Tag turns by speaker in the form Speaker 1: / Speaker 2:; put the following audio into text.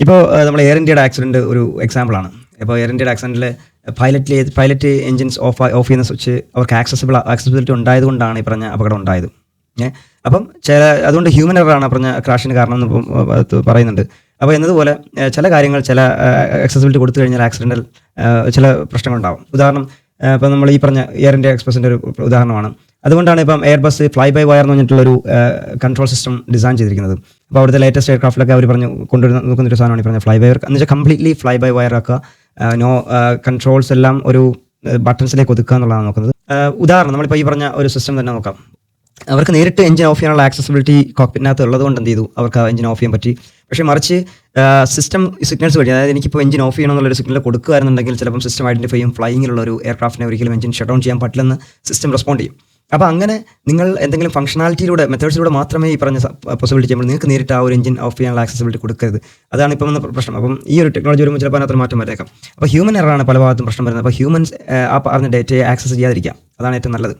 Speaker 1: ഇപ്പോൾ നമ്മൾ എയർ ഇന്ത്യയുടെ ആക്സിഡൻറ്റ് ഒരു എക്സാമ്പിളാണ്. ഇപ്പോൾ എയർ ഇന്ത്യയുടെ ആക്സിഡൻറ്റിൽ പൈലറ്റ് എഞ്ചിൻസ് ഓഫ് ചെയ്യുന്ന സ്വിച്ച് അവർക്ക് ആക്സസിബിലിറ്റി ഉണ്ടായതുകൊണ്ടാണ് ഈ പറഞ്ഞ അപകടം ഉണ്ടായത്. അപ്പം അതുകൊണ്ട് ഹ്യൂമൻ എററാണ് പറഞ്ഞ ക്രാഷിന് കാരണം എന്ന് പറയുന്നുണ്ട്. അപ്പോൾ എന്നതുപോലെ ചില കാര്യങ്ങൾ ചില ആക്സസിബിലിറ്റി കൊടുത്തു കഴിഞ്ഞാൽ ആക്സിഡൻ്റൽ ചില പ്രശ്നങ്ങളുണ്ടാകും. ഉദാഹരണം ഇപ്പം നമ്മൾ ഈ പറഞ്ഞ എയർ ഇന്ത്യ എക്സ്പ്രസിൻ്റെ ഒരു ഉദാഹരണമാണ്. അതുകൊണ്ടാണ് ഇപ്പം എയർബസ് ഫ്ലൈ ബൈ വയർ എന്ന് പറഞ്ഞിട്ടുള്ളൊരു കൺട്രോൾ സിസ്റ്റം ഡിസൈൻ ചെയ്തിരിക്കുന്നത്. അപ്പോൾ അവിടുത്തെ ലേറ്റസ്റ്റ് എയർക്രാഫ്റ്റിലൊക്കെ അവർ നോക്കുന്നൊരു സാധനമാണ് ഈ പറഞ്ഞ ഫ്ലൈ ബൈ വയർ എന്ന് വെച്ചാൽ കംപ്ലീറ്റ്ലി ഫ്ലൈ ബൈ വയർ ആക്കുക, നോ കൺട്രോൾസ് എല്ലാം ഒരു ബട്ടൺസിലേക്ക് ഒതുക്കുക എന്നുള്ളതാണ് നോക്കുന്നത്. ഉദാഹരണം നമ്മളിപ്പോൾ ഈ പറഞ്ഞ ഒരു സിസ്റ്റം തന്നെ നോക്കാം. അവർക്ക് നേരിട്ട് എഞ്ചിൻ ഓഫ് ചെയ്യാനുള്ള ആക്സസിബിലിറ്റി കോക്പിറ്റിനകത്ത് ഉള്ളത് കൊണ്ട് എന്ത് ചെയ്തു, അവർക്ക് ആ എഞ്ചിൻ ഓഫ് ചെയ്യാൻ പറ്റി. പക്ഷേ മറിച്ച് സിസ്റ്റം സിഗ്നൽസ് വഴി, അതായത് എനിക്കിപ്പോൾ എഞ്ചിൻ ഓഫ് ചെയ്യണം എന്നുള്ളൊരു സിഗ്നൽ കൊടുക്കുകയാണെന്നുണ്ടെങ്കിൽ ചിലപ്പം സിസ്റ്റം ഐഡൻറ്റിഫൈ ചെയ്യും ഫ്ലൈയിങ്ങിലുള്ള ഒരു എയർക്രാഫ്റ്റിനെ ഒരിക്കലും എഞ്ചിൻ ഷട്ട് ഡൗൺ ചെയ്യാൻ പറ്റില്ലെന്ന് സിസ്റ്റം റെസ്പോണ്ട് ചെയ്യും. അപ്പോൾ അങ്ങനെ നിങ്ങൾ എന്തെങ്കിലും ഫംഗ്ഷനാലിറ്റിയിലൂടെ മെത്തേഡ്സിലൂടെ മാത്രമേ ഈ പറഞ്ഞ പോസിബിലിറ്റി ചെയ്യുമ്പോൾ നിങ്ങൾക്ക് നേരിട്ട് ആ ഒരു എഞ്ചിൻ ഓഫ് ചെയ്യാനുള്ള ആക്സസിബിലിറ്റി കൊടുക്കരുത്. അതാണ് ഇപ്പം വന്ന പ്രശ്നം. അപ്പം ഈ ഒരു ടെക്നോളജി വരുമ്പോൾ ചിലപ്പോൾ അതിനകത്ത് മാറ്റം വരേക്കാം. അപ്പോൾ ഹ്യൂമൻ എററാണ് പല ഭാഗത്തും പ്രശ്നം വരുന്നത്. അപ്പോൾ ഹ്യൂമൻസ് ആ പറഞ്ഞ ഡേറ്റയെ ആക്സസ് ചെയ്യാതിരിക്കാം, അതാണ് ഏറ്റവും നല്ലത്.